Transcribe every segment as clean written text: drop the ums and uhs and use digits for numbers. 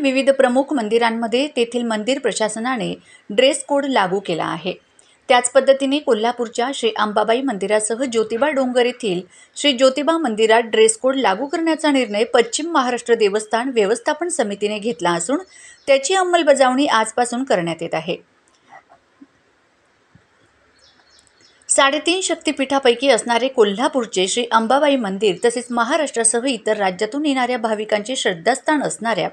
विविध प्रमुख मंदिरांमध्ये तेथील मंदिर प्रशासनाने ड्रेस कोड लागू केला आहे। त्याच पद्धतीने कोल्हापूरच्या श्री अंबाबाई मंदिरासह ज्योतिबा डोंगर येथील श्री ज्योतिबा मंदिरात ड्रेस कोड लागू करण्याचा निर्णय पश्चिम महाराष्ट्र देवस्थान व्यवस्थापन समितीने घेतला असून त्याची अंमलबजावणी आजपासून करण्यात येत आहे। 3.5 शक्तिपीठापैकी असणारे कोल्हापूरचे श्री अंबाबाई मंदिर तसेच महाराष्ट्रासह इतर राज्यातून येणाऱ्या भाविकांचे श्रद्धास्थान असणाऱ्या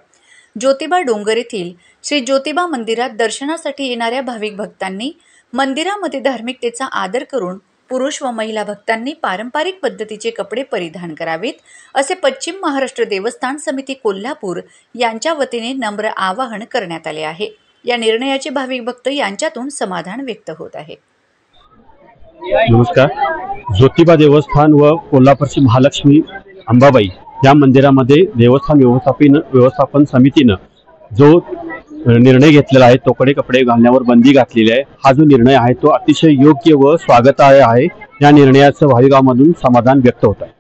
ज्योतिबा डोंगर येथील श्री ज्योतिबा मंदिरात दर्शनासाठी येणाऱ्या भाविक भक्तांनी मंदिरामध्ये धार्मिकतेचा आदर करून पुरुष व महिला भक्तांनी पारंपरिक पद्धतीचे कपडे परिधान करावेत असे पश्चिम महाराष्ट्र देवस्थान समिती कोल्हापूर यांच्या वतीने नम्र आवाहन करण्यात आले आहे। या निर्णयाचे भाविक भक्त यांच्यातून समाधान व्यक्त होत आहे। नमस्कार। ज्योतिबा देवस्थान व कोल्हापूरची महालक्ष्मी अंबाबाई या मंदिरामध्ये देवस्थान व्यवस्थापन समितीने जो निर्णय घेतलेला आहे तोकडे कपडे घालण्यावर बंदी घातलेली आहे। हा जो निर्णय आहे तो अतिशय योग्य व स्वागतार्ह आहे। या निर्णयाचं भाविकांमधून समाधान व्यक्त होत आहे।